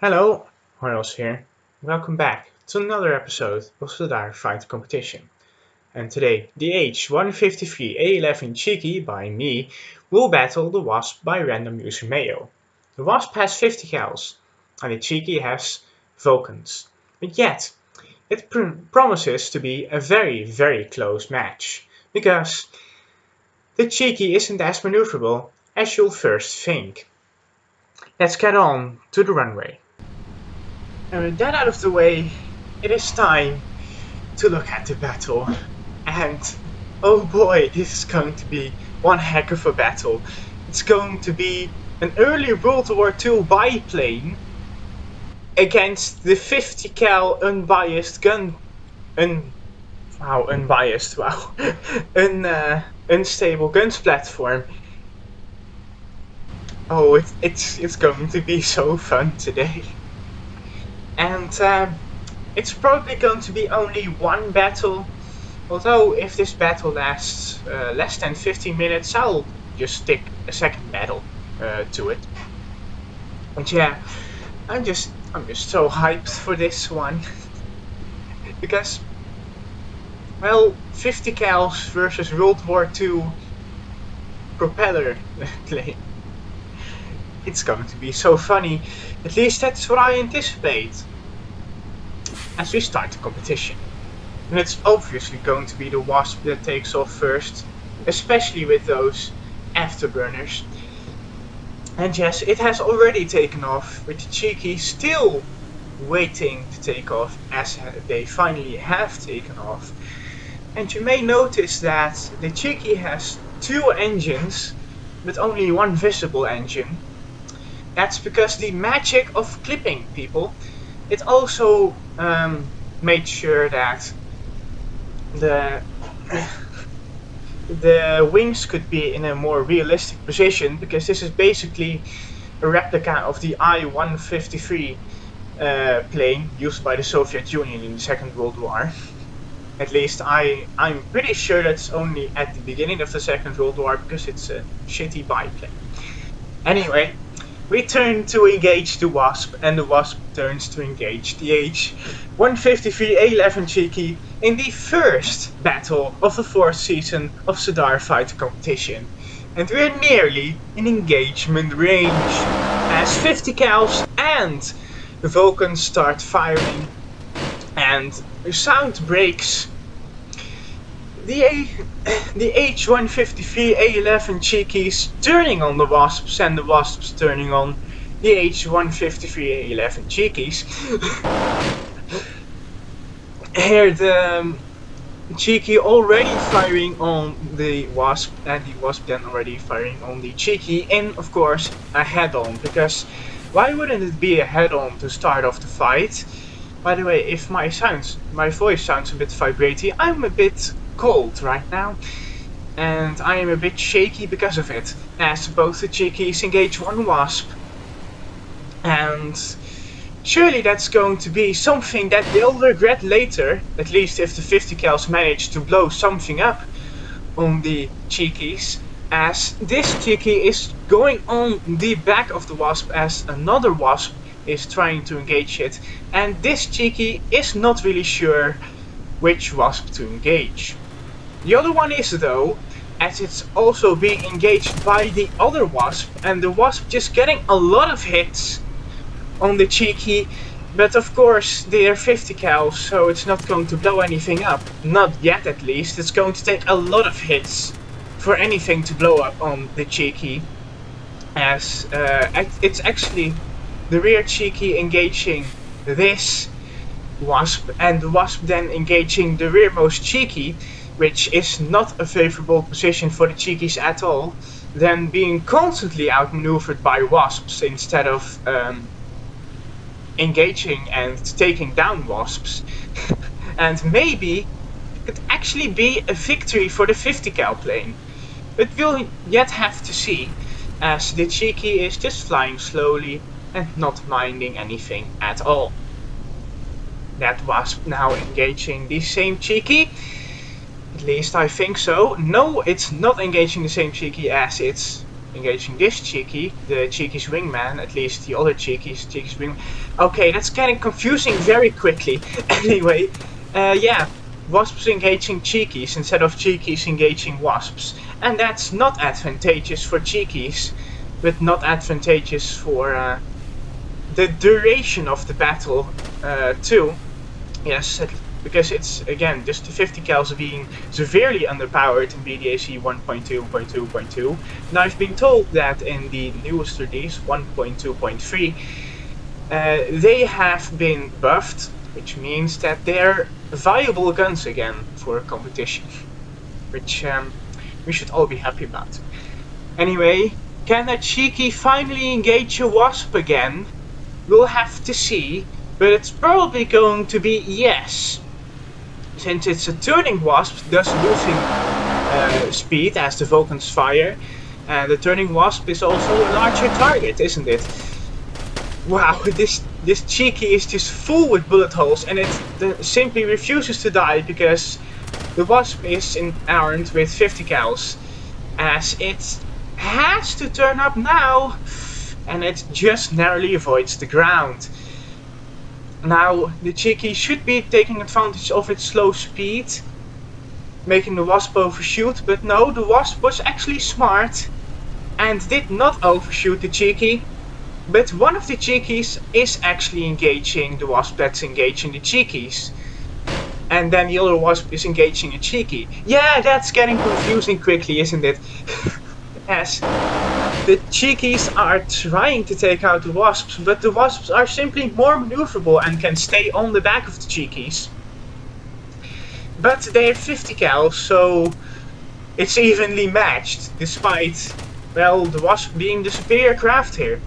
Hello, Hojoz here. Welcome back to another episode of Cedara Fight Competition. And today, the H153A11 Cheeky by me will battle the Wasp by random user Mayo. The Wasp has 50 cals, and the Cheeky has Vulcans. But yet, it promises to be a very close match, because the Cheeky isn't as maneuverable as you'll first think. Let's get on to the runway. And with that out of the way, it is time to look at the battle. And oh boy, this is going to be one heck of a battle. It's going to be an early World War II biplane against the 50 cal unbiased gun. Unstable guns platform. Oh, it's going to be so fun today. And it's probably going to be only one battle, although if this battle lasts less than 15 minutes, I'll just stick a second battle to it. And yeah, I'm just so hyped for this one. Because, well, 50 cals versus World War II propeller plane. It's going to be so funny. At least that's what I anticipate as we start the competition. And it's obviously going to be the Wasp that takes off first, especially with those afterburners. And yes, it has already taken off, with the Cheeky still waiting to take off, as they finally have taken off. And you may notice that the Cheeky has two engines, but only one visible engine. That's because the magic of clipping, people. It also made sure that the wings could be in a more realistic position, because this is basically a replica of the I-153 plane used by the Soviet Union in the Second World War. At least I'm pretty sure that's only at the beginning of the Second World War, because it's a shitty biplane. Anyway, we turn to engage the Wasp, and the Wasp turns to engage the H153A11 Cheeky in the first battle of the fourth season of Cedara Fight Competition. And we're nearly in engagement range, as 50 cals and the Vulcans start firing, and the sound breaks. The H153A11 Cheekies turning on the Wasps, and the Wasps turning on the H153A11 Cheekies. Here the Cheeky already firing on the Wasp, and the Wasp then already firing on the Cheeky, in of course a head-on, because why wouldn't it be a head-on to start off the fight? By the way, if my voice sounds a bit vibraty, I'm a bit cold right now, and I am a bit shaky because of it, as both the Cheekies engage one Wasp, and surely that's going to be something that they'll regret later, at least if the 50 cals manage to blow something up on the Cheekies, as this Cheeky is going on the back of the Wasp as another Wasp is trying to engage it, and this Cheeky is not really sure which Wasp to engage. The other one is though, as it's also being engaged by the other Wasp, and the Wasp just getting a lot of hits on the Cheeky, but of course they are 50 cals, so it's not going to blow anything up. Not yet, at least. It's going to take a lot of hits for anything to blow up on the Cheeky, as it's actually the rear Cheeky engaging this Wasp, and the Wasp then engaging the rearmost Cheeky, which is not a favorable position for the Cheekies at all, then being constantly outmaneuvered by Wasps instead of engaging and taking down Wasps. And maybe it could actually be a victory for the 50 cal plane, but we'll yet have to see, as the Cheeky is just flying slowly and not minding anything at all. That Wasp now engaging the same Cheeky. At least I think so. No, it's not engaging the same Cheeky, as it's engaging this Cheeky, the Cheeky's wingman, at least the other Cheeky's wingman. Okay, that's getting confusing very quickly. Anyway, yeah, wasps engaging Cheekies instead of Cheekies engaging wasps. And that's not advantageous for Cheekies, but not advantageous for the duration of the battle too. Yes, because it's, again, just the 50 cals being severely underpowered in BDAC 1.2.2.2. Now I've been told that in the newest release, 1.2.3, they have been buffed, which means that they're viable guns again for competition, which we should all be happy about. Anyway, can a Cheeky finally engage a wasp again? We'll have to see, but it's probably going to be yes. Since it's a turning wasp, thus losing speed as the Vulcans fire, and the turning wasp is also a larger target, isn't it? Wow, this Cheeky is just full with bullet holes, and it simply refuses to die because the wasp is armed with 50 cals, as it has to turn up now, and it just narrowly avoids the ground. Now, the Cheeky should be taking advantage of its slow speed, making the wasp overshoot, but no, the wasp was actually smart and did not overshoot the Cheeky, but one of the Cheekies is actually engaging the wasp that's engaging the Cheekies. And then the other wasp is engaging a Cheeky. Yeah, that's getting confusing quickly, isn't it? As the Cheekies are trying to take out the wasps, but the wasps are simply more maneuverable and can stay on the back of the Cheekies. But they have 50 cal, so it's evenly matched, despite, well, the wasp being the superior craft here.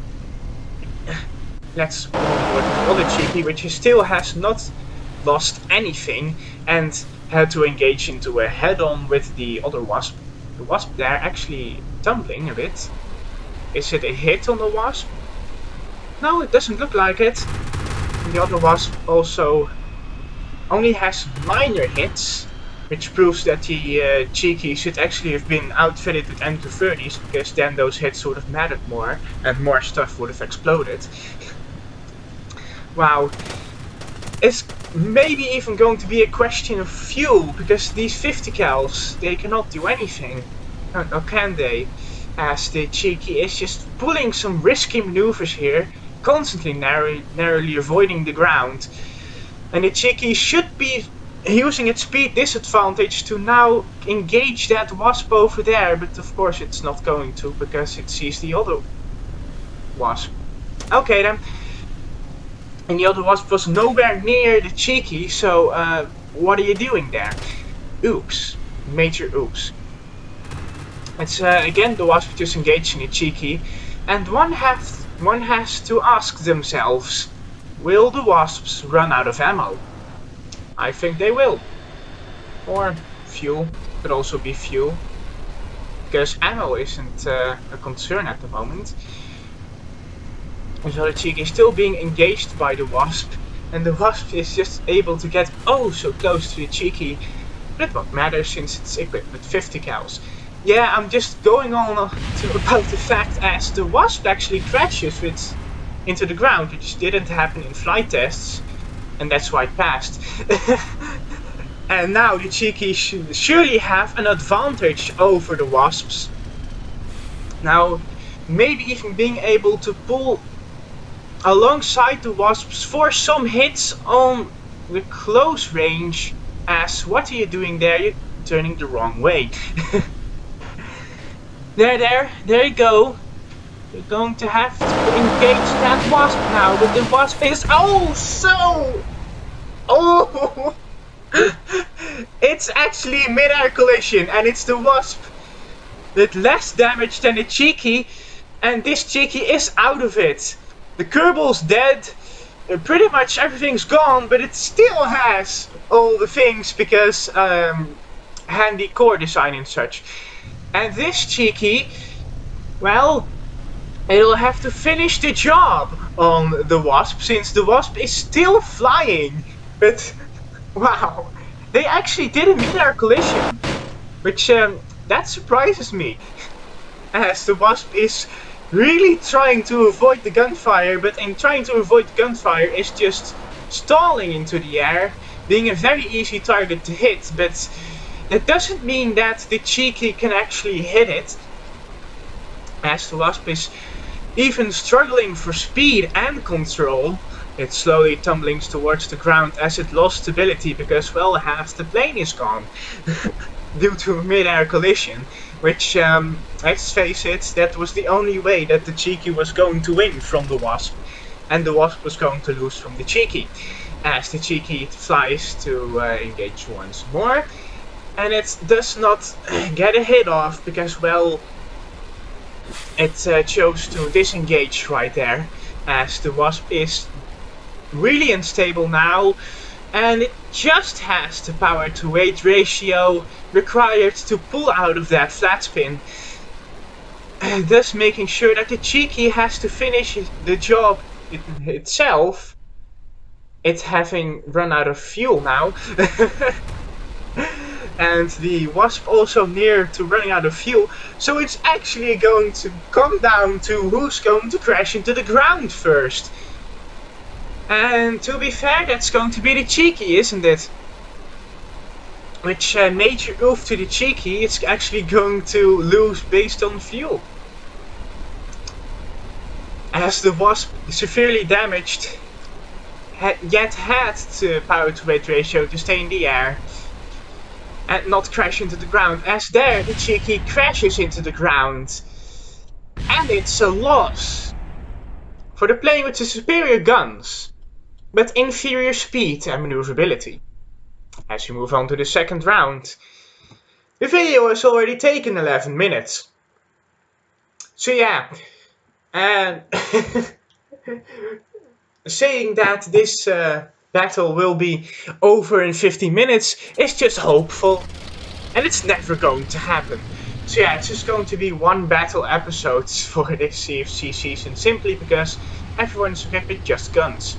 Let's go with the other Cheeky, which still has not lost anything and had to engage into a head-on with the other wasp. The wasp there actually tumbling a bit. Is it a hit on the wasp? No, it doesn't look like it. The other wasp also only has minor hits, which proves that the Cheeky should actually have been outfitted with M230s, because then those hits would have mattered more and more stuff would have exploded. Wow. It's maybe even going to be a question of fuel, because these 50 cals, they cannot do anything. Or can they? As the Cheeky is just pulling some risky maneuvers here, constantly narrowly avoiding the ground. And the Cheeky should be using its speed disadvantage to now engage that wasp over there, but of course it's not going to, because it sees the other wasp. Okay then. And the other wasp was nowhere near the Cheeky, so what are you doing there? Oops. Major oops. It's again the wasp just engaging a Cheeky, and one has to ask themselves, will the wasps run out of ammo? I think they will. Or fuel, could also be fuel, because ammo isn't a concern at the moment. So the Cheeky is still being engaged by the wasp, and the wasp is just able to get oh so close to the Cheeky, but it won't matter since it's equipped with 50 cals. Yeah, I'm just going on about the fact as the wasp actually crashes into the ground, which didn't happen in flight tests, and that's why it passed. And now the Cheeky should surely have an advantage over the wasps. Now, maybe even being able to pull alongside the wasps for some hits on the close range, as what are you doing there? You're turning the wrong way. There you go. You're going to have to engage that wasp now, but the wasp is oh, it's actually mid-air collision, and it's the wasp with less damage than the Cheeky, and this Cheeky is out of it. The Kerbal's dead, pretty much everything's gone, but it still has all the things because handy core design and such. And this Cheeky, well, it'll have to finish the job on the wasp, since the wasp is still flying. But wow, they actually did a mid-air collision, which that surprises me. as the Wasp is really trying to avoid the gunfire, but in trying to avoid gunfire is just stalling into the air, being a very easy target to hit, but that doesn't mean that the Cheeky can actually hit it, as the Wasp is even struggling for speed and control. It's slowly tumbling towards the ground as it lost stability because, well, half the plane is gone due to a mid-air collision, which, let's face it, that was the only way that the Cheeky was going to win from the Wasp, and the Wasp was going to lose from the Cheeky, as the Cheeky flies to engage once more, and it does not get a hit off because, well, it chose to disengage right there, as the Wasp is really unstable now, and it just has the power to weight ratio required to pull out of that flat spin, thus making sure that the Cheeky has to finish the job itself. It's having run out of fuel now. And the Wasp also near to running out of fuel, so it's actually going to come down to who's going to crash into the ground first. And to be fair, that's going to be the Cheeky, isn't it? Which major oof to the Cheeky, it's actually going to lose based on fuel. As the Wasp, severely damaged, yet had the power to weight ratio to stay in the air and not crash into the ground, as there the Cheeky crashes into the ground. And it's a loss for the plane with the superior guns, but inferior speed and maneuverability. As we move on to the second round, the video has already taken 11 minutes. So yeah, and saying that this battle will be over in 50 minutes is just hopeful, and it's never going to happen. So yeah, it's just going to be one battle episode for this CFC season, simply because everyone's equipped with just guns,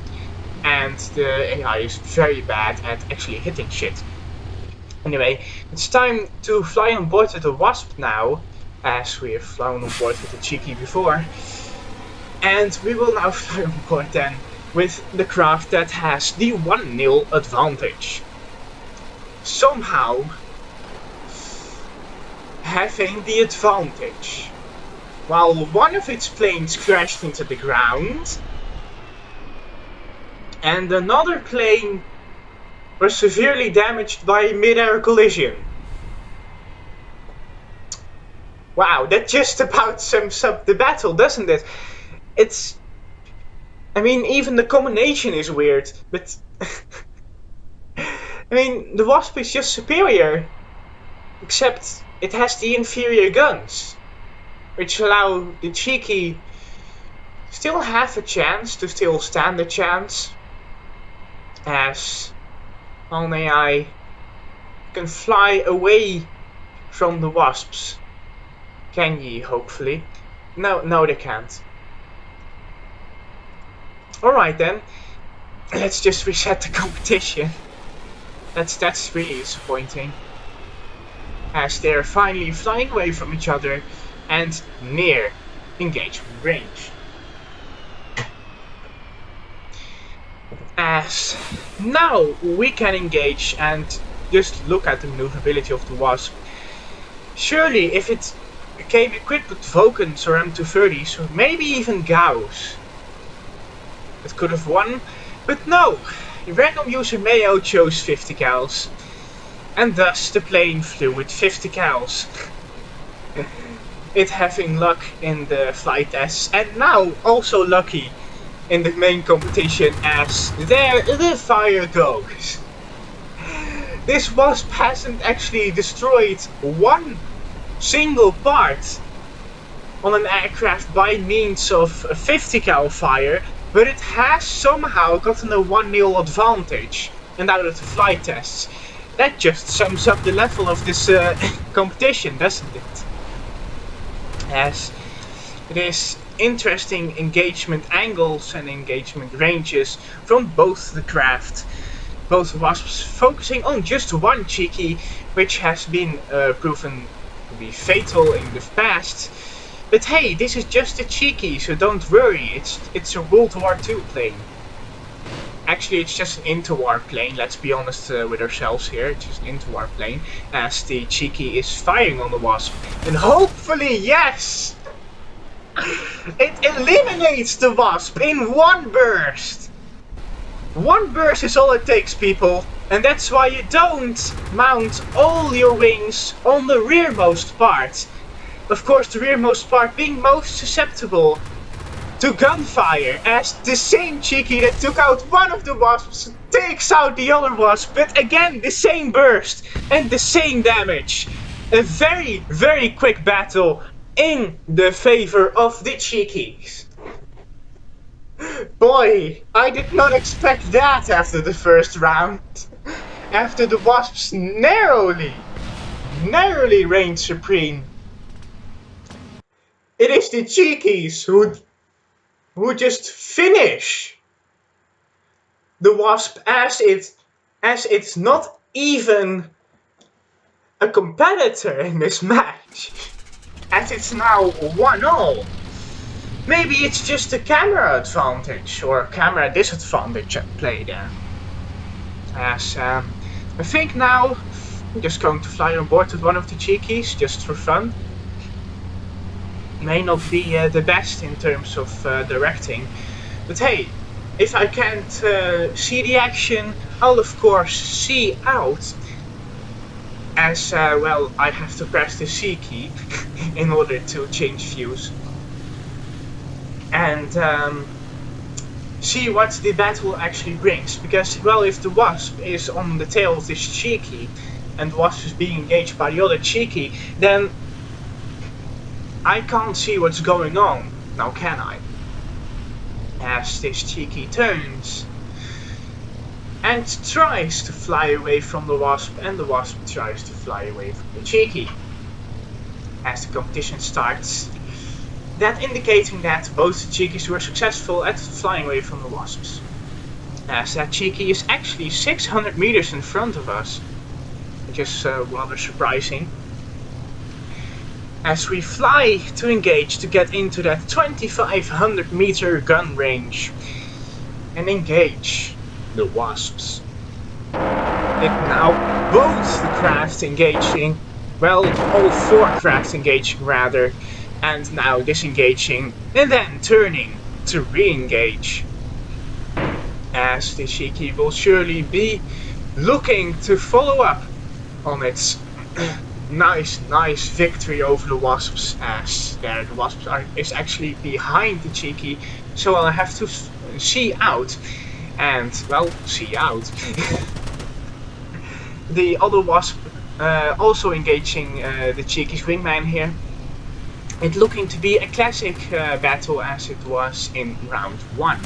and the AI is very bad at actually hitting shit. Anyway, it's time to fly on board with the Wasp now, as we have flown on board with the Cheeky before, and we will now fly on board then with the craft that has the 1-0 advantage. Somehow having the advantage, while one of its planes crashed into the ground and another plane was severely damaged by a mid-air collision. Wow, that just about sums up the battle, doesn't it? I mean, even the combination is weird, but I mean, the Wasp is just superior, except it has the inferior guns, which allow the Cheeky still have a chance to still stand a chance, as an AI can fly away from the Wasps. Can ye, hopefully? No, they can't. Alright then, let's just reset the competition. That's really disappointing, as they're finally flying away from each other and near engagement range. As now we can engage and just look at the maneuverability of the Wasp. Surely if it became equipped with Vulcans or M230s, or maybe even Gauss, it could have won, but no, random user Mayo chose 50 cals, and thus the plane flew with 50 cals. It having luck in the flight tests, and now also lucky in the main competition, as there the fire goes. This Wasp hasn't actually destroyed one single part on an aircraft by means of a 50 cal fire, but it has somehow gotten a 1-0 advantage, and out of the flight tests. That just sums up the level of this competition, doesn't it? As it is interesting engagement angles and engagement ranges from both the craft. Both Wasps focusing on just one Cheeky, which has been proven to be fatal in the past. But hey, this is just a cheeky, so don't worry, it's a World War II plane. Actually, it's just an interwar plane, let's be honest with ourselves here, it's just an interwar plane, as the cheeky is firing on the Wasp. And hopefully, yes! It eliminates the Wasp in one burst! One burst is all it takes, people, and that's why you don't mount all your wings on the rearmost part. Of course, the rearmost part being most susceptible to gunfire, as the same cheeky that took out one of the Wasps takes out the other Wasp, but again, the same burst and the same damage. A very, very quick battle in the favor of the cheekies. Boy, I did not expect that after the first round. After the Wasps narrowly reigned supreme. It is the cheekies who just finish the Wasp as it's not even a competitor in this match. As it's now 1-0. Maybe it's just a camera advantage or camera disadvantage at play there. As I think now I'm just going to fly on board with one of the cheekies just for fun. May not be the best in terms of directing, but hey, if I can't see the action, I'll of course see out. As well, I have to press the C key in order to change views. And see what the battle actually brings. Because, well, if the Wasp is on the tail of this cheeky, and the Wasp is being engaged by the other cheeky, then I can't see what's going on. Now can I? As this cheeky turns and tries to fly away from the Wasp, and the Wasp tries to fly away from the cheeky. As the competition starts, that indicating that both the cheekies were successful at flying away from the Wasps. As that cheeky is actually 600 meters in front of us, which is rather surprising. As we fly to engage to get into that 2500 meter gun range and engage the Wasps. It now both the craft engaging, well, all four crafts engaging rather, and now disengaging and then turning to re-engage. As the cheeky will surely be looking to follow up on its nice victory over the Wasps, as there the Wasps is actually behind the cheeky, so I'll have to see out and, well, see out. The other Wasp also engaging the cheeky's wingman here. It looking to be a classic battle as it was in round 1.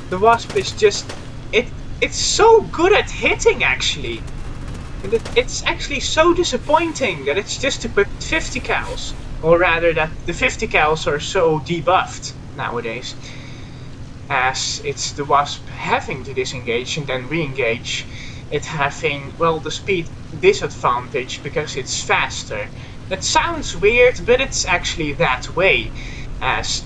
The Wasp is just, it's so good at hitting actually. It's actually so disappointing that it's just to put 50 cals, or rather that the 50 cals are so debuffed nowadays. As it's the Wasp having to disengage and then re-engage, it having, well, the speed disadvantage because it's faster. That sounds weird, but it's actually that way, as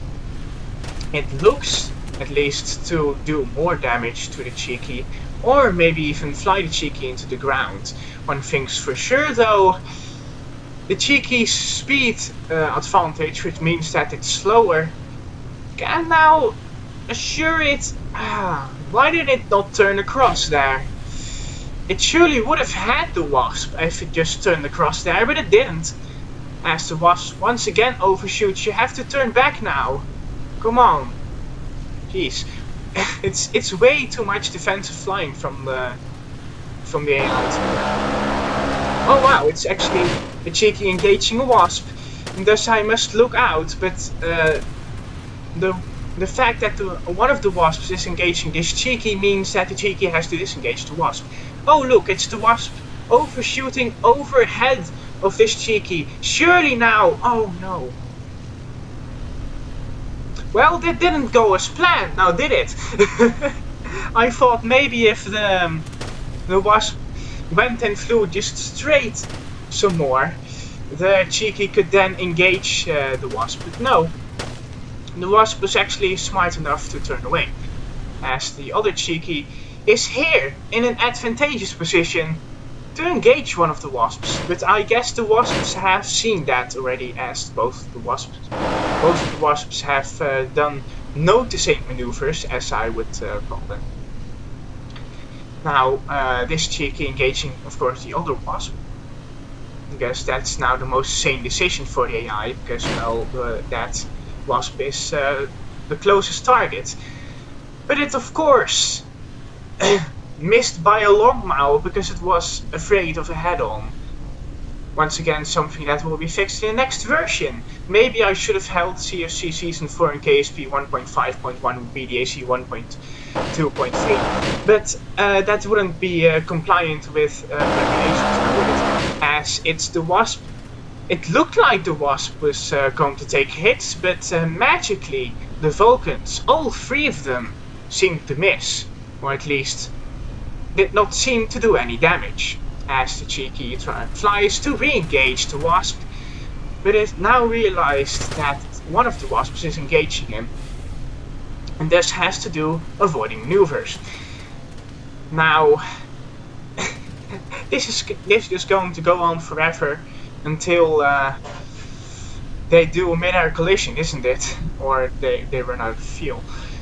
it looks at least to do more damage to the cheeky, or maybe even fly the cheeky into the ground. One thing's for sure though, the cheeky's speed advantage, which means that it's slower, can now assure it. Why did it not turn across there? It surely would have had the Wasp if it just turned across there, but it didn't. As the Wasp once again overshoots, you have to turn back now. Come on. Jeez. It's way too much defensive flying from the AI. Oh wow, it's actually a cheeky engaging a Wasp, and thus I must look out, but the fact that one of the Wasps is engaging this cheeky means that the cheeky has to disengage the Wasp. Oh look, it's the Wasp overshooting overhead of this cheeky. Surely now, oh no. Well, that didn't go as planned, now did it? I thought maybe if the Wasp went and flew just straight some more, the Cheeky could then engage the Wasp, but no. The Wasp was actually smart enough to turn away, as the other Cheeky is here in an advantageous position to engage one of the Wasps. But I guess the Wasps have seen that already, as both of the Wasps have done noticing maneuvers, as I would call them. Now, this Cheeky engaging, of course, the other Wasp. I guess that's now the most sane decision for the AI, because, well, that Wasp is the closest target. But it, of course, missed by a long mile because it was afraid of a head-on. Once again, something that will be fixed in the next version. Maybe I should have held CFC Season 4 and KSP 1.5.1 with BDAC 1.2.3, but that wouldn't be compliant with regulations now, would it? As it's the Wasp. It looked like the Wasp was going to take hits, but magically the Vulcans, all three of them, seemed to miss, or at least did not seem to do any damage, as the Cheeky flies to re-engage the Wasp, but it now realized that one of the Wasps is engaging him, and thus has to do avoiding maneuvers. Now, this is going to go on forever until they do a mid-air collision, isn't it? Or they run out of fuel.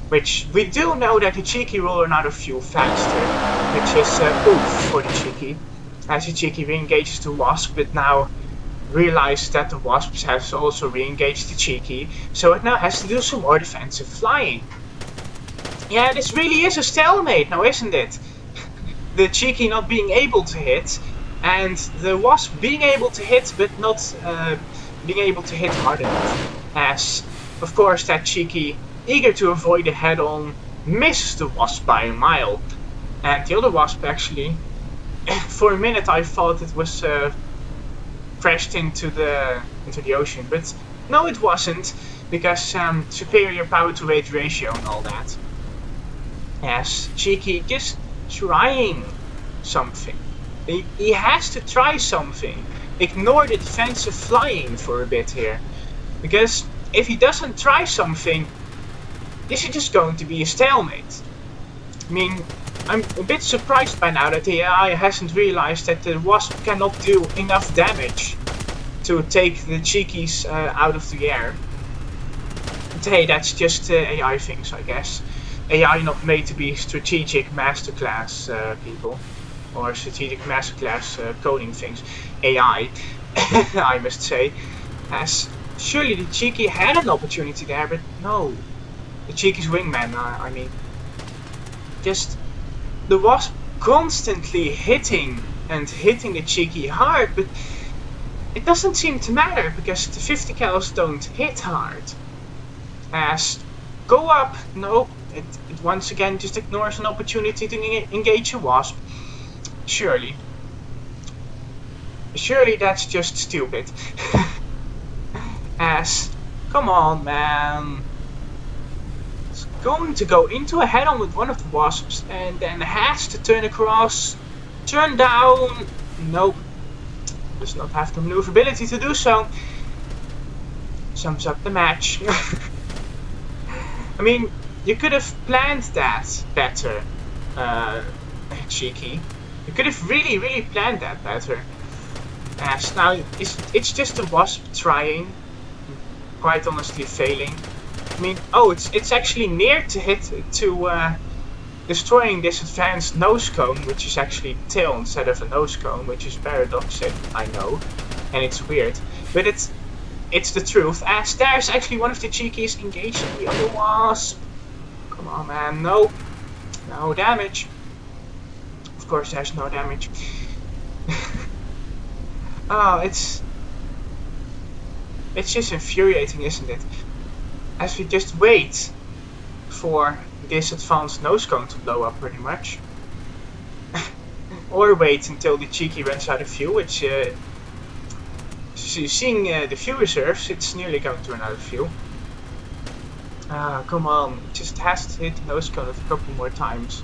Which we do know that the Cheeky will run out of fuel faster, which is oof for the Cheeky. As the Cheeky re-engages the Wasp, but now realizes that the Wasp has also re-engaged the Cheeky, so it now has to do some more defensive flying. Yeah, this really is a stalemate now, isn't it? The Cheeky not being able to hit, and the Wasp being able to hit, but not being able to hit hard enough. As, of course, that Cheeky, eager to avoid a head-on, misses the Wasp by a mile. And the other Wasp actually, for a minute I thought it was crashed into the ocean, but no, it wasn't, because superior power to weight ratio and all that. Yes, Cheeky just trying something. He has to try something. Ignore the defensive flying for a bit here, because if he doesn't try something, this is just going to be a stalemate. I mean, I'm a bit surprised by now that the AI hasn't realized that the Wasp cannot do enough damage to take the Cheekies out of the air. But hey, that's just AI things, I guess. AI not made to be strategic masterclass people, or strategic masterclass coding things. AI, I must say, as surely the Cheeky had an opportunity there, but no. The Cheeky's wingman, I mean, just the Wasp constantly hitting the Cheeky hard, but it doesn't seem to matter because the 50 cals don't hit hard. As go up, no, it once again just ignores an opportunity to engage a Wasp. Surely that's just stupid. As, come on, man. It's going to go into a head-on with one of the Wasps and then has to turn across, turn down. Nope. Does not have the maneuverability to do so. Sums up the match. I mean, you could have planned that better, Cheeky. You could have really planned that better. As now, it's just a Wasp trying, quite honestly failing. I mean, oh, it's actually near to hit to destroying this advanced nose cone, which is actually tail instead of a nose cone, which is paradoxic, I know, and it's weird, but it's the truth. As there's actually one of the Cheekies engaging the other Wasp. Come on, man, no damage. Of course, there's no damage. Oh, it's just infuriating, isn't it? As we just wait for this advanced nose cone to blow up, pretty much. Or wait until the Cheeky runs out of fuel, which, seeing the fuel reserves, it's nearly going to run out of fuel. Come on, it just has to hit the nose cone a couple more times.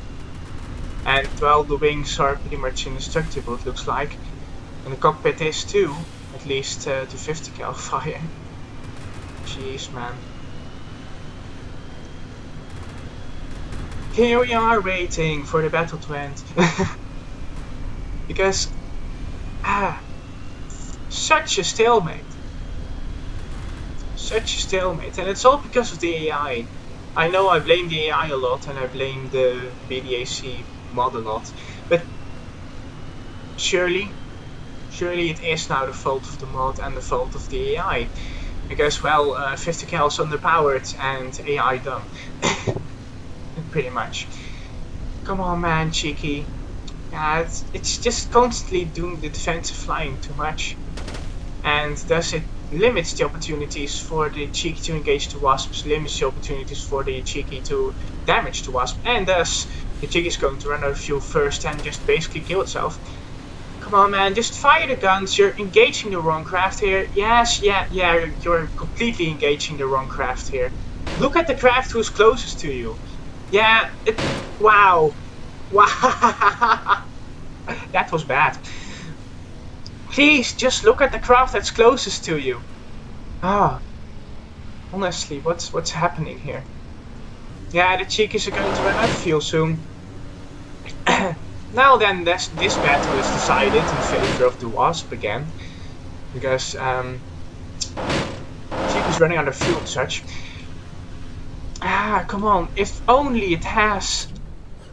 And, well, the wings are pretty much indestructible, it looks like. And the cockpit is too. at least to 50 cal fire. Jeez, man. Here we are waiting for the battle to end. Because, such a stalemate. Such a stalemate. And it's all because of the AI. I know I blame the AI a lot and I blame the BDAC mod a lot. But surely it is now the fault of the mod and the fault of the AI. Because, well, 50 cal is underpowered and AI dumb. Pretty much. Come on, man, Cheeky. Yeah, it's just constantly doing the defensive flying too much. And thus it limits the opportunities for the Cheeky to engage the Wasps, limits the opportunities for the Cheeky to damage the Wasp, and thus the Cheeky is going to run out of fuel first and just basically kill itself. Come on, man, just fire the guns. You're engaging the wrong craft here. Yes, yeah, you're completely engaging the wrong craft here. Look at the craft who's closest to you. Yeah, wow. Wow. That was bad. Please, just look at the craft that's closest to you. Honestly, what's happening here? Yeah, the Cheekies are going to run out of fuel soon. Now then, this battle is decided in favor of the Wasp again. Because, Cheeky's running out of fuel and such. Come on, if only it has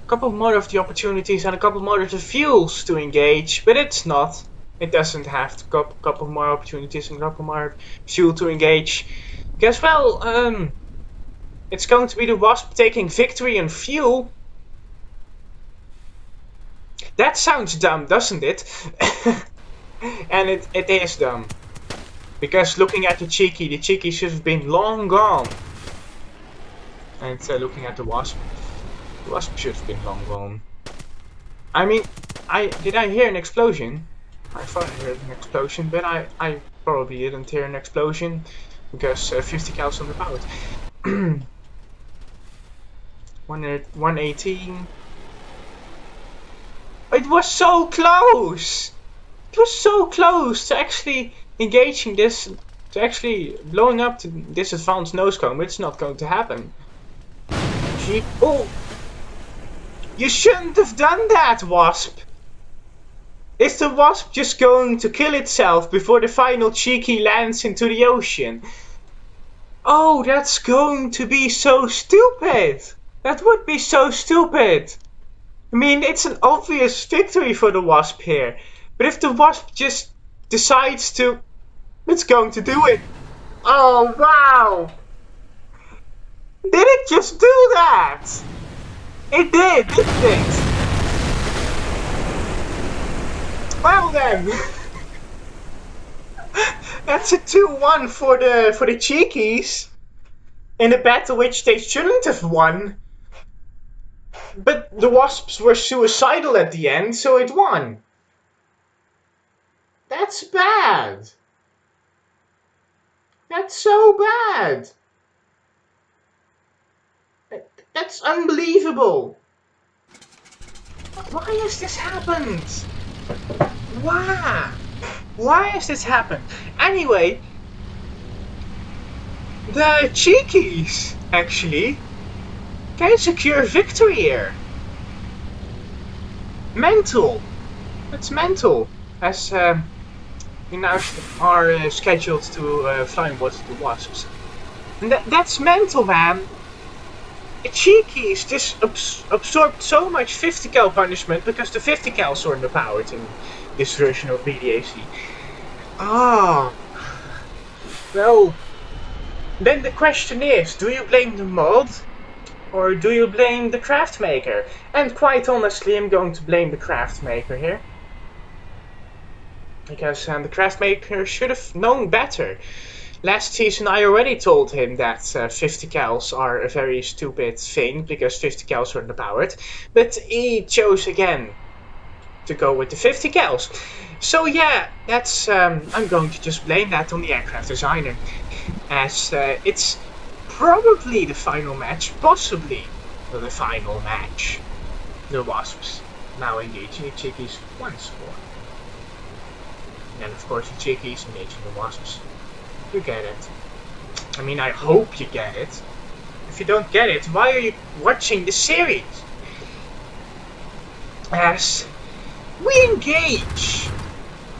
a couple more of the opportunities and a couple more of the fuels to engage, but it's not. It doesn't have a couple more opportunities and a couple more fuel to engage. Because, well, it's going to be the Wasp taking victory and fuel. That sounds dumb, doesn't it? And it is dumb. Because looking at the Cheeky should have been long gone. And looking at the Wasp should have been long gone. I mean, did I hear an explosion? I thought I heard an explosion, but I probably didn't hear an explosion. Because 50 cal's underpowered. 118. It was so close! It was so close to actually engaging this, to actually blowing up this advanced nose cone, but it's not going to happen. Oh! You shouldn't have done that, Wasp! Is the Wasp just going to kill itself before the final Cheeky lands into the ocean? Oh, that's going to be so stupid! That would be so stupid! I mean, it's an obvious victory for the Wasp here. But if the Wasp just decides to... It's going to do it! Oh, wow! Did it just do that? It did, didn't it? Well then! That's a 2-1 for the Cheekies. In a battle which they shouldn't have won. But the Wasps were suicidal at the end, so it won. That's bad. That's so bad. That's unbelievable. Why has this happened? Why? Why has this happened? Anyway, the Cheekies, actually, can secure victory here. Mental. That's mental. As we now are scheduled to fly and watch the Wasps. And that's mental, man. The Cheekies just absorbed so much 50 cal punishment because the 50 cals are underpowered in this version of BDAC. Well, then the question is, do you blame the mod? Or do you blame the craft maker? And quite honestly, I'm going to blame the craft maker here. Because the craft maker should have known better. Last season I already told him that 50 cals are a very stupid thing, because 50 cals are underpowered. But he chose again to go with the 50 cals. So yeah, that's I'm going to just blame that on the aircraft designer. As it's probably the final match, possibly the final match. The Wasps now engaging the Cheekies once more. And of course the Cheekies engaging the Wasps. You get it. I mean, I hope you get it. If you don't get it, why are you watching the series? As we engage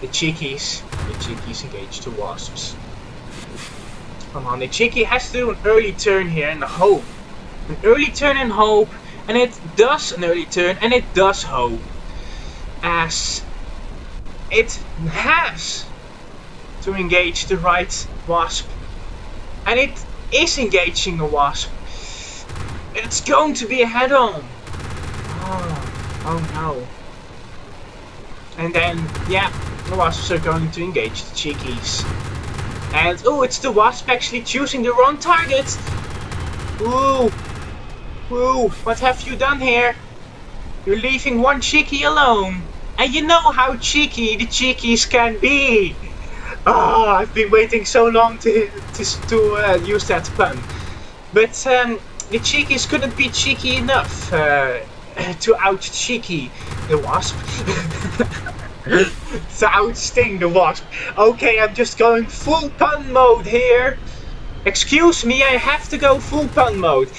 the Cheekies engage the Wasps. Come on, the Cheeky has to do an early turn here and hope. An early turn and hope, and it does an early turn and it does hope. As it has to engage the right Wasp. And it is engaging a Wasp. It's going to be a head-on. Oh no. And then, yeah, the Wasps are going to engage the Cheekies. And, oh, it's the Wasp actually choosing the wrong target. Ooh. Ooh, what have you done here? You're leaving one Cheeky alone. And you know how cheeky the Cheekies can be. Oh, I've been waiting so long to use that pun. But the Cheekies couldn't be cheeky enough to out-cheeky the Wasp. To outsting the Wasp. Okay, I'm just going full pun mode here. Excuse me, I have to go full pun mode.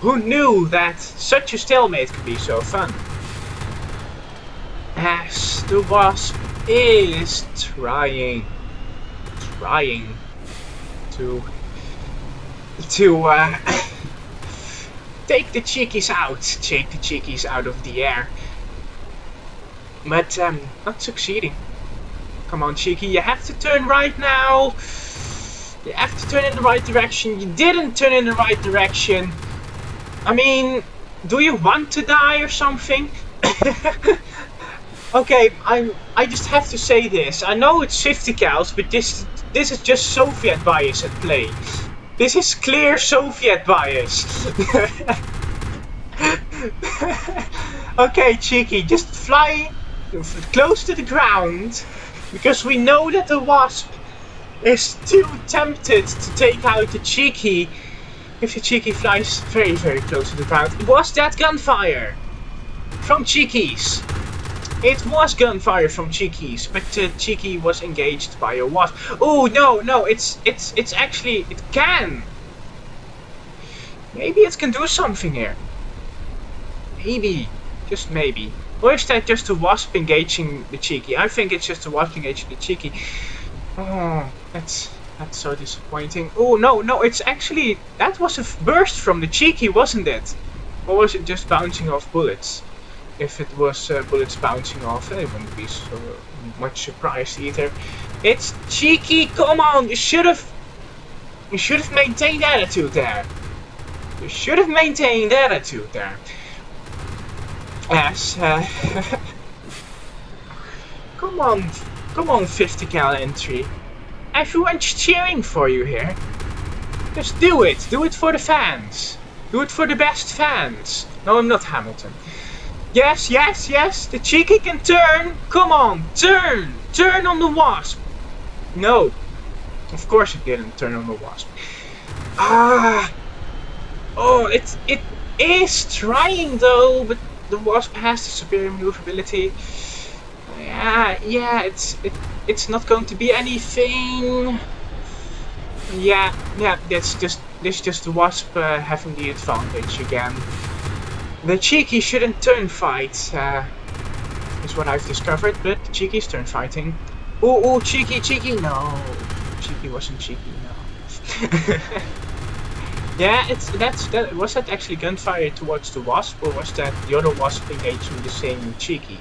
Who knew that such a stalemate could be so fun? As the Wasp is trying to take the Cheekies out of the air, but not succeeding. Come on, Cheeky, you have to turn right now. You have to turn in the right direction. You didn't turn in the right direction. I mean, do you want to die or something? Okay, I just have to say this. I know it's 50 cals, but this is just Soviet bias at play. This is clear Soviet bias. Okay, Cheeky, just fly close to the ground, because we know that the Wasp is too tempted to take out the Cheeky if the Cheeky flies very, very close to the ground. Was that gunfire from Cheekies? It was gunfire from Cheekies, but Cheeky was engaged by a Wasp. Oh no, it's actually, it can. Maybe it can do something here. Maybe, just maybe. Or is that just a Wasp engaging the Cheeky? I think it's just a Wasp engaging the Cheeky. Oh, that's so disappointing. Oh no, it's actually, that was a burst from the Cheeky, wasn't it? Or was it just bouncing off bullets? If it was bullets bouncing off, I wouldn't be so much surprised either. It's Cheeky, come on! You should have maintained attitude there. You should have maintained attitude there. As come on, 50 cal entry. Everyone's cheering for you here. Just do it. Do it for the fans. Do it for the best fans. No, I'm not Hamilton. Yes, the Cheeky can turn. Come on, turn on the Wasp. No, of course it didn't turn on the Wasp. Oh, it is trying though, but the Wasp has the superior maneuverability. Yeah, it's not going to be anything. Yeah, this just the Wasp having the advantage again. The Cheeky shouldn't turn fight, is what I've discovered, but the Cheeky's turn fighting. Oh, Cheeky, no. Cheeky wasn't cheeky, no. Yeah, was that actually gunfire towards the Wasp, or was that the other Wasp engaging the same Cheeky?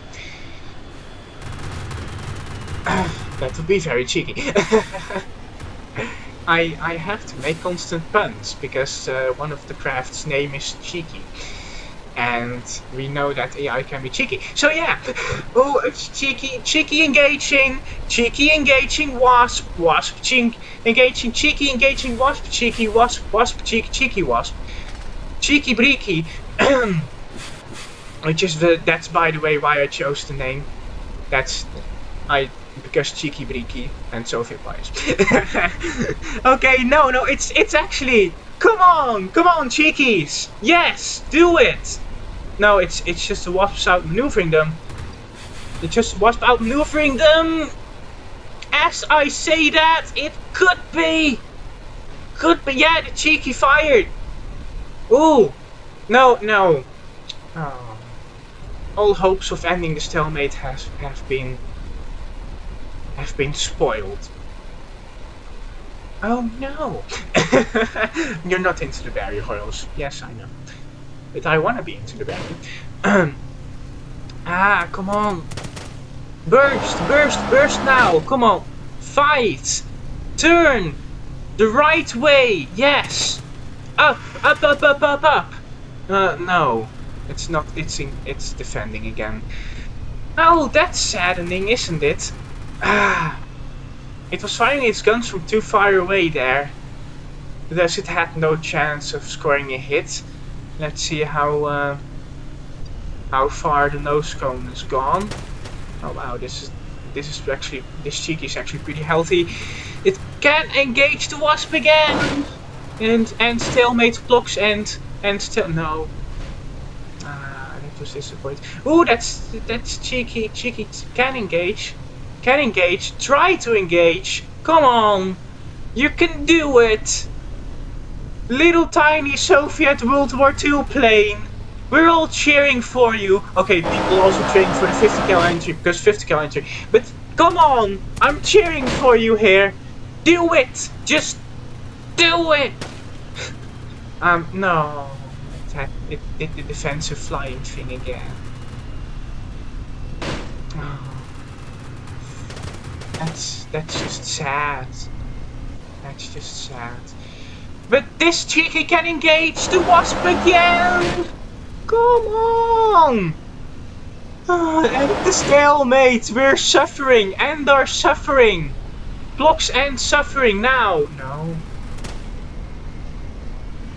That would be very cheeky. I have to make constant puns, because one of the craft's name is Cheeky. And we know that AI can be cheeky. So yeah, oh, it's Cheeky engaging, Wasp, engaging Cheeky, Wasp, Cheeky, Wasp, Cheeky, Wasp, Cheeky Breeky. That's by the way why I chose the name. Because Cheeky Breeky and Soviet bias. Okay, no, it's actually, come on, Cheekies, yes, do it. No, it's just the Wasps out maneuvering them. It just wasp outmaneuvering them. As I say that, it could be. Yeah, the cheeky fired. Ooh, no. Oh. All hopes of ending the stalemate have been spoiled. Oh no! You're not into the barrier, Hojoz. Yes, I know. But I wanna be into the barrier. Come on. Burst now! Come on! Fight! Turn! The right way! Yes! Up! No. It's not, it's defending again. Oh, that's saddening, isn't it? It was firing its guns from too far away there. Thus it had no chance of scoring a hit. Let's see how far the nose cone is gone. Oh wow, this cheeky is actually pretty healthy. It can engage the wasp again! And stalemate blocks and still no. That was disappointing. Ooh, that's cheeky. Cheeky can engage. Try to engage. Come on. You can do it. Little tiny Soviet World War II plane. We're all cheering for you. Okay, people also cheering for the 50 cal entry because 50 cal entry. But come on, I'm cheering for you here. Do it. Just do it. No. It did the defensive flying thing again. Oh. That's just sad. That's just sad. But this cheeky can engage the wasp again! Come on! And the stalemate! We're suffering and are suffering! Blocks and suffering now! No.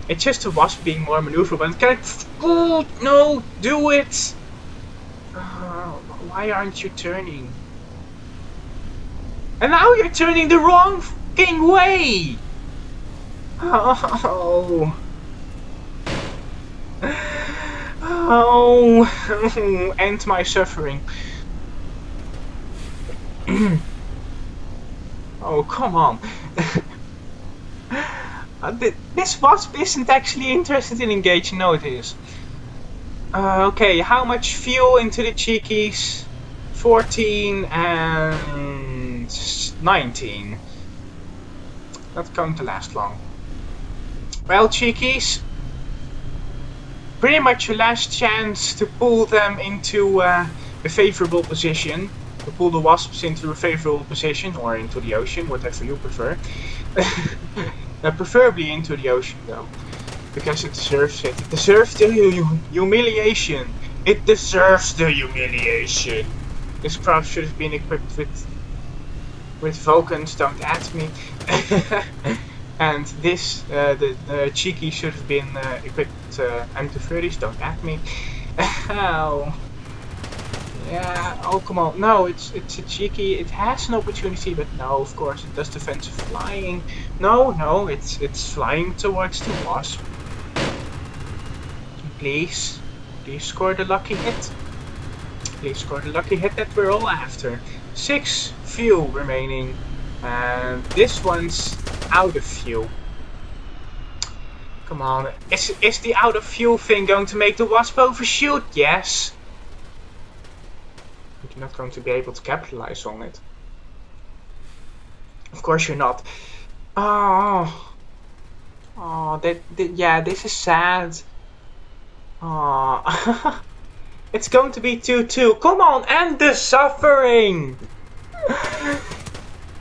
It's just a wasp being more maneuverable and can't. Oh, no! Do it! Why aren't you turning? And now you're turning the wrong fucking way! Oh. Oh. End my suffering. Oh, come on. This wasp isn't actually interested in engaging. No, it is. Okay, how much fuel into the cheekies? 14 and 19. Not going to last long. Well, cheekies, pretty much your last chance to pull them into a favorable position. To pull the wasps into a favorable position, or into the ocean, whatever you prefer. Preferably into the ocean, though. Because it deserves it. It deserves the humiliation. It deserves the humiliation. This craft should have been equipped with Vulcans, don't at me. And this, the cheeky should have been equipped M230s, don't at me. Ow. Yeah, oh come on. No, it's a cheeky, it has an opportunity, but no, of course, it does defensive flying. No, it's flying towards the wasp. Please score the lucky hit. Please score the lucky hit that we're all after. 6 fuel remaining. And this one's out of fuel. Come on. Is the out of fuel thing going to make the wasp overshoot? Yes. But you're not going to be able to capitalize on it. Of course you're not. Oh, yeah, this is sad. Oh. It's going to be 2-2. Come on, end the suffering!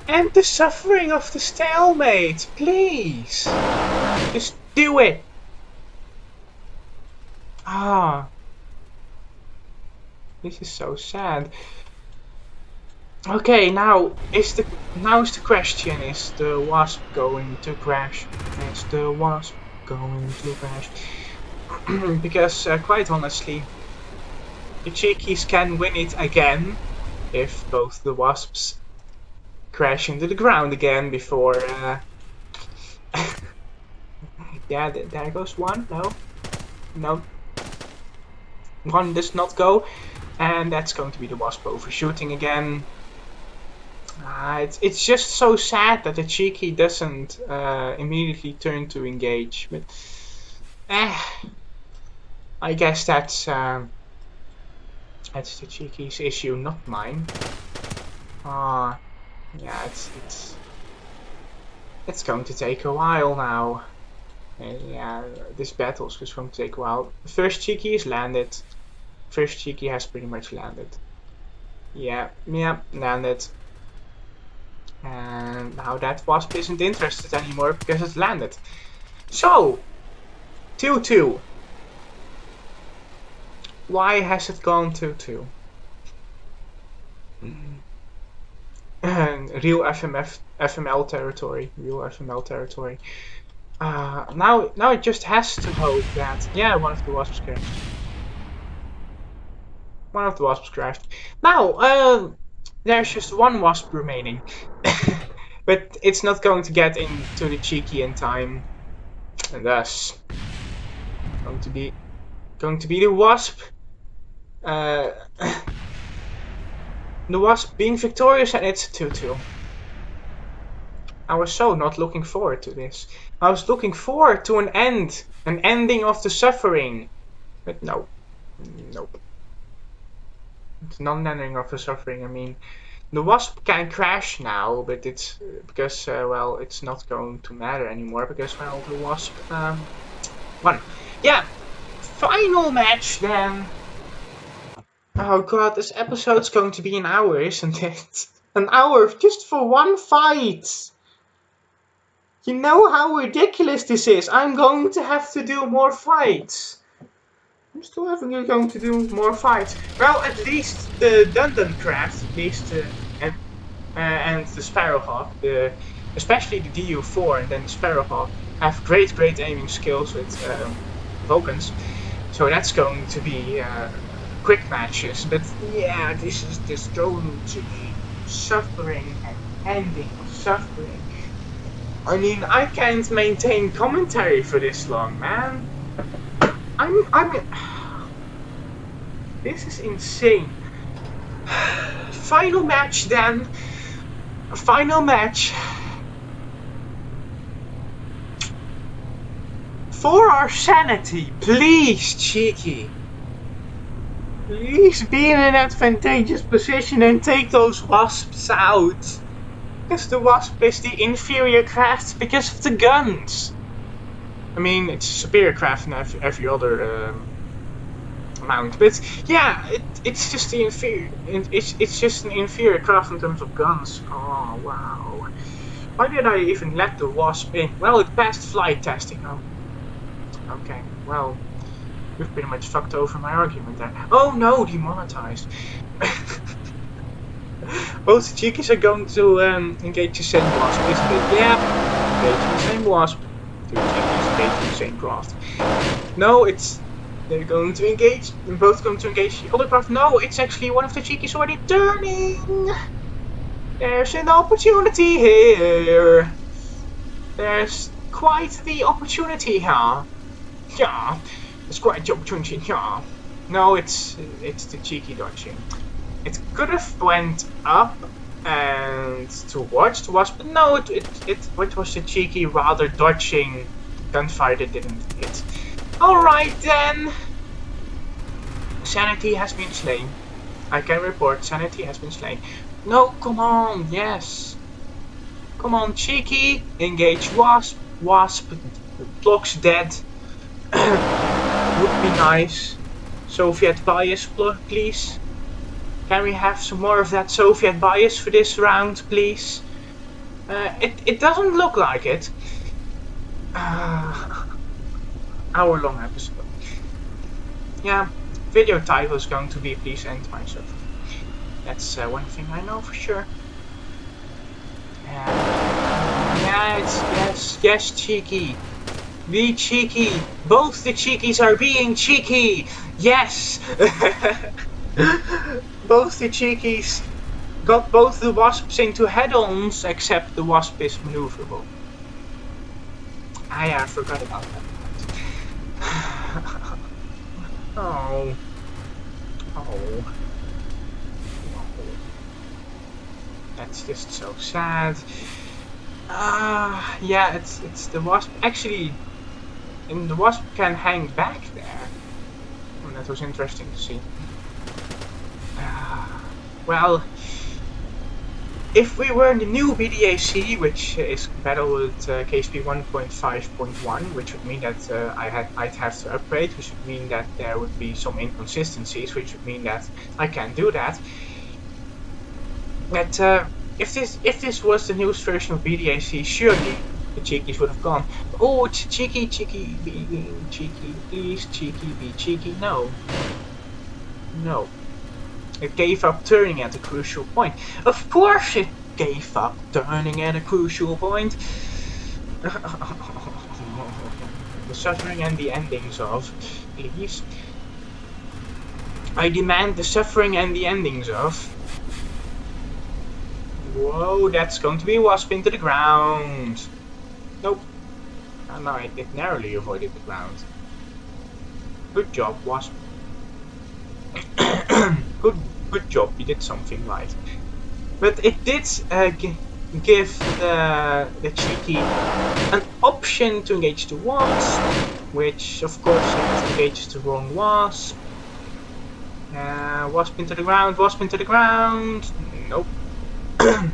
End the suffering of the stalemate, please! Just do it! This is so sad. Okay, now is the question: is the wasp going to crash? Is the wasp going to crash? Because quite honestly, the cheekies can win it again if both the wasps crash into the ground again before. Yeah, there goes one. No. one does not go, and that's going to be the Wasp overshooting again. It's just so sad that the Cheeky doesn't immediately turn to engage, but I guess that's the Cheeky's issue, not mine. Yeah, it's going to take a while now. Yeah, this battle's just going to take a while. The first Cheeky is landed. First Cheeky has pretty much landed. Yeah, landed. And now that Wasp isn't interested anymore because it's landed. So, 2-2. Why has it gone 2-2? Real FML territory. Real FML territory. Now it just has to hope that, yeah, one of the Wasps crashed. One of the Wasps crashed. Now, there's just one Wasp remaining. But it's not going to get into the Cheeky in time. And thus, going to be the Wasp. The Wasp being victorious, and it's 2-2. I was so not looking forward to this. I was looking forward to an ending of the suffering. But no, nope. It's non-ending of the suffering. I mean, the Wasp can crash now, but it's because well, it's not going to matter anymore because well, the Wasp won. Yeah, final match then. Oh god, this episode's going to be an hour, isn't it? An hour just for one fight. You know how ridiculous this is. I'm going to have to do more fights. I'm still going to do more fights. Well, at least the Dundon craft, at least, and the Sparrowhawk, especially the DU4 and then the Sparrowhawk, have great aiming skills with Vulcans. So that's going to be quick matches. But yeah, this is just going to be suffering and ending of suffering. I mean, I can't maintain commentary for this long, man. This is insane. Final match then. Final match. For our sanity, please, Cheeky. Please be in an advantageous position and take those Wasps out. Because the Wasp is the inferior craft because of the guns. I mean, it's a superior craft in every other mount, but yeah, it's just the inferior. It's just an inferior craft in terms of guns. Oh wow! Why did I even let the Wasp in? Well, it passed flight testing. Oh, okay. Well, you've pretty much fucked over my argument there. Oh no, demonetized. Both Cheekies are going to engage the same Wasp, isn't it? Yeah, engaging the same Wasp. Two Cheekies engaging the same craft. No, they're going to engage. They're both going to engage the other craft. No, it's actually one of the Cheekies already turning. There's an opportunity here. There's quite the opportunity here. Yeah, there's quite the opportunity here. No, it's the Cheeky dodging. It could have went up and towards the Wasp, but no, it was the Cheeky rather dodging gunfire that didn't hit. Alright then. Sanity has been slain. I can report Sanity has been slain. No, come on, yes. Come on, Cheeky, engage Wasp. Wasp blocks dead. Would be nice. Soviet bias, please. Can we have some more of that Soviet bias for this round, please? It doesn't look like it. Hour-long episode. Yeah, video title is going to be Please End My Suffering. That's one thing I know for sure. Yeah, yes, Cheeky. Be cheeky. Both the Cheekies are being cheeky. Yes. Both the Cheekies got both the Wasps into head-ons, except the Wasp is maneuverable. I forgot about that. Oh, No. That's just so sad. Yeah, it's the wasp. Actually, and the wasp can hang back there. And that was interesting to see. Well, if we were in the new BDAC, which is compatible with KSP 1.5.1, which would mean that I'd have to upgrade, which would mean that there would be some inconsistencies, which would mean that I can't do that. But if this was the newest version of BDAC, surely the cheekies would have gone, oh, cheeky, be cheeky, please, cheeky, be cheeky. No. No. It gave up turning at a crucial point. Of course it gave up turning at a crucial point. The suffering and the endings of, please. I demand the suffering and the endings of. Whoa, that's going to be a wasp into the ground. Nope. Oh, no, it narrowly avoided the ground. Good job, wasp. Good job, you did something right. But it did give the cheeky an option to engage the wasp, which of course it engages the wrong wasp. Wasp into the ground, wasp into the ground. Nope.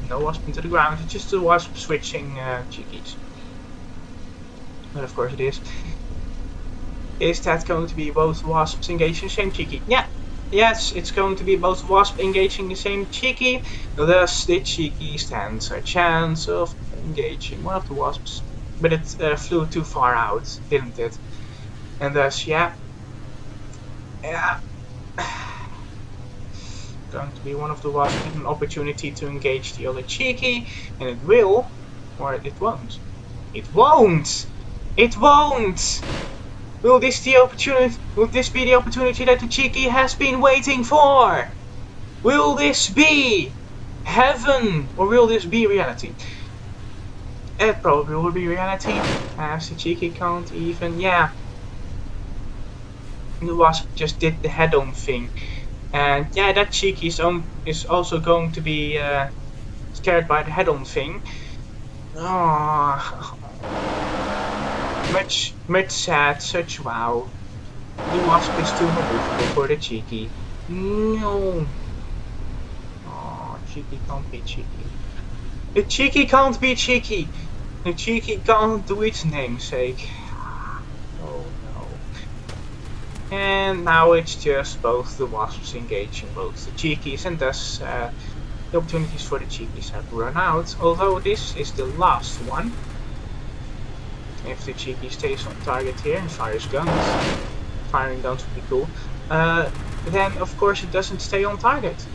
No wasp into the ground, it's just the wasp switching cheekies. But of course it is. Is that going to be both wasps engaging the same cheeky? Yeah. Yes, it's going to be both wasp engaging the same cheeky, thus the cheeky stands a chance of engaging one of the wasps. But it flew too far out, didn't it? And thus, yeah. Going to be one of the wasps with an opportunity to engage the other cheeky, and it will, or it won't. It won't! It won't! Will this be the opportunity that the cheeky has been waiting for? Will this be heaven, or will this be reality? It probably will be reality, as the cheeky can't even, yeah. The wasp just did the head-on thing. And yeah, that cheeky is also going to be scared by the head-on thing. Oh, much sad, such wow. The wasp is too maneuverable for the cheeky. No. Oh, cheeky can't be cheeky. The cheeky can't be cheeky. The cheeky can't do its namesake. Oh no. And now it's just both the wasps engaging both the cheekies, and thus the opportunities for the cheekies have run out. Although this is the last one. If the cheeky stays on target here and fires guns, firing guns would be cool, then of course it doesn't stay on target.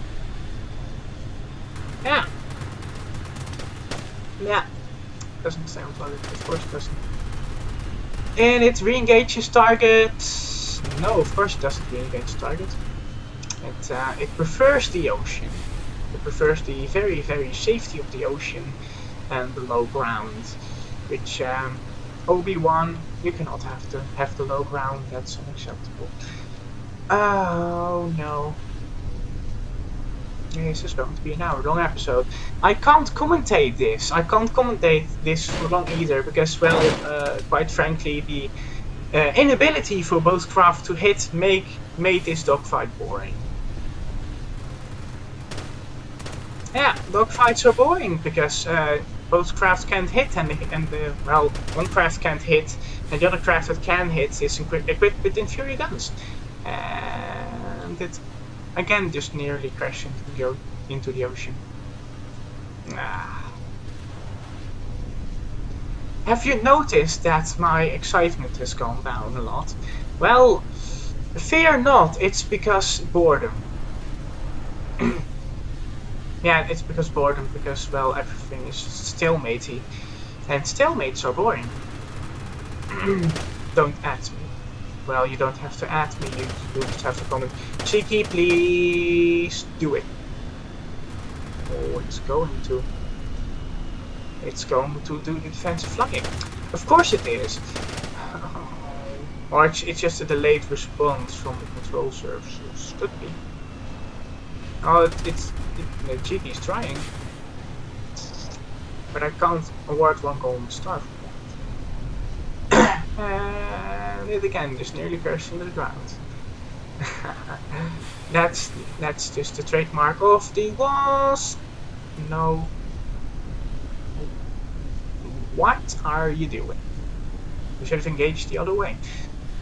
Yeah. Yeah. Doesn't stay on target, of course it doesn't. And it re-engages target. No, of course it doesn't re-engage target. It prefers the ocean. It prefers the very, very safety of the ocean and the low ground, which Obi-Wan, you cannot have the low ground, that's unacceptable. Oh no. This is going to be an hour-long episode. I can't commentate this. I can't commentate this for long either, because, well, quite frankly, the inability for both craft to hit made this dogfight boring. Yeah, dogfights are boring because both crafts can't hit, and well, one craft can't hit, and the other craft that can hit is equipped with inferior guns, and it again just nearly crashed into the ocean. Have you noticed that my excitement has gone down a lot? Well, fear not, it's because boredom. Yeah, it's because boredom, because, well, everything is stalematey, and stalemates are boring. Don't at me. Well, you don't have to at me, you just have to comment, cheeky, please do it. Oh, it's going to do defensive flying. Of course it is. Or it's just a delayed response from the control surfaces. Could be. Oh, Cheeky's trying. But I can't award one golden star for that. And it again just nearly crashed into the ground. that's just the trademark of the wasp. No. What are you doing? You should have engaged the other way.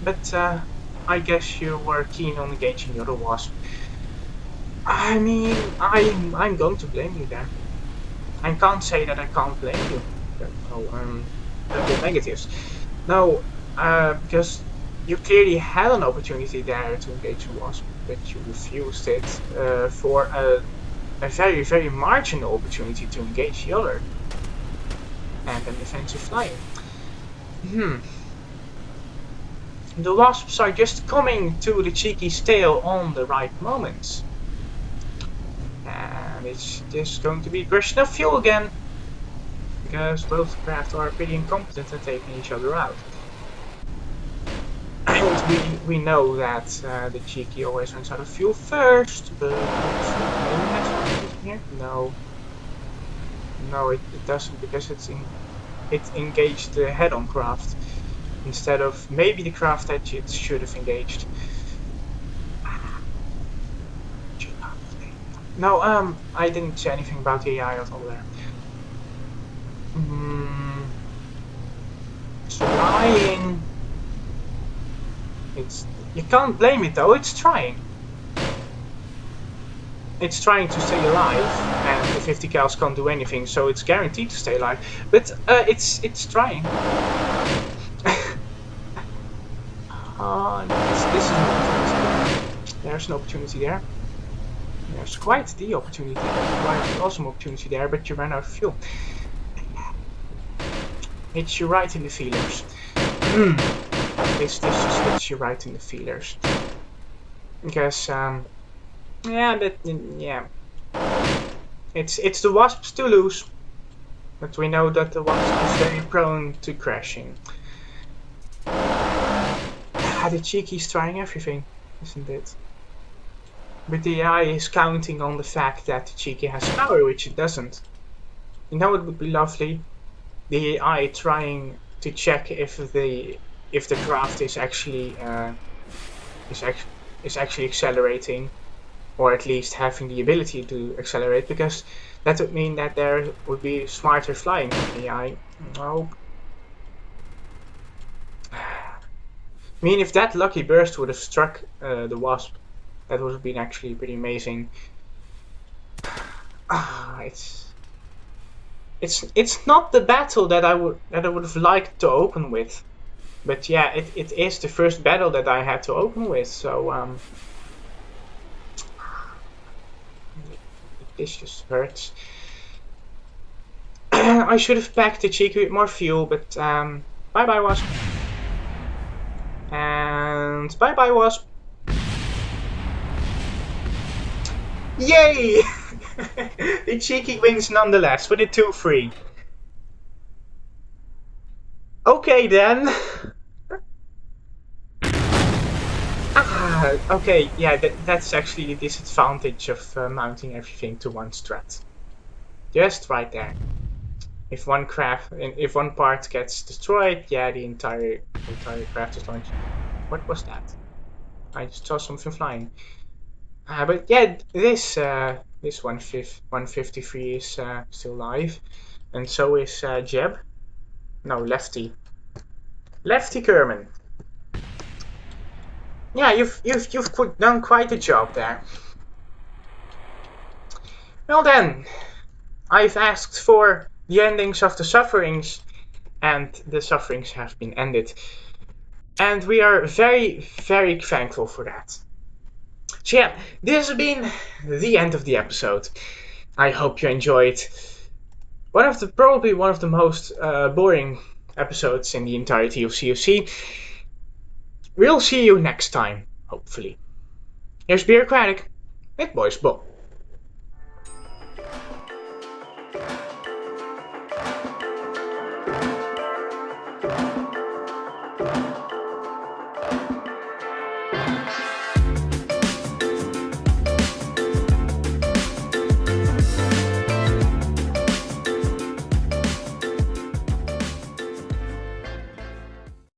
But I guess you were keen on engaging the other wasp. I mean, I'm going to blame you there. I can't say that I can't blame you. The negatives. No, because you clearly had an opportunity there to engage a wasp, but you refused it for a very, very marginal opportunity to engage the other. And an defensive flying. The wasps are just coming to the Cheeky's tail on the right moments. And it's just going to be a question of fuel again. Because both craft are pretty incompetent at taking each other out. And we know that the Cheeky always runs out of fuel first, but here? No. No, it doesn't, because it engaged the head-on craft instead of maybe the craft that it should have engaged. No, I didn't say anything about the AI at all there. Trying. You can't blame it though. It's trying. It's trying to stay alive, and the 50 cals can't do anything, so it's guaranteed to stay alive. But it's trying. This is an opportunity. There's an opportunity there. There's quite the opportunity there. Quite an awesome opportunity there, but you ran out of fuel. Hits you right in the feelers. This just hits you right in the feelers. Because, yeah, but, yeah. It's the wasps to lose. But we know that the wasp is very prone to crashing. The Cheeky's trying everything, isn't it? But the AI is counting on the fact that the Cheeky has power, which it doesn't. You know it would be lovely? The AI trying to check if the craft is actually accelerating, or at least having the ability to accelerate, because that would mean that there would be smarter flying from the AI. Nope. I mean, if that lucky burst would have struck the wasp, that would have been actually pretty amazing. It's not the battle that I would have liked to open with, but yeah, it is the first battle that I had to open with. So this just hurts. I should have packed the Cheeky with more fuel, but bye bye wasp. And bye bye wasp. Yay! The Cheeky wins nonetheless with a 2-3. Okay then. Okay, yeah, that's actually the disadvantage of mounting everything to one strat. Just right there. If one part gets destroyed, yeah, the entire craft is launched. What was that? I just saw something flying. But yeah, this 153 is still live, and so is Jeb. No, Lefty Kerman. Yeah, you've done quite a job there. Well then, I've asked for the endings of the sufferings, and the sufferings have been ended. And we are very, very thankful for that. So yeah, this has been the end of the episode. I hope you enjoyed. Probably one of the most boring episodes in the entirety of CFC. We'll see you next time, hopefully. Here's Bureaucratic with Boys Bob.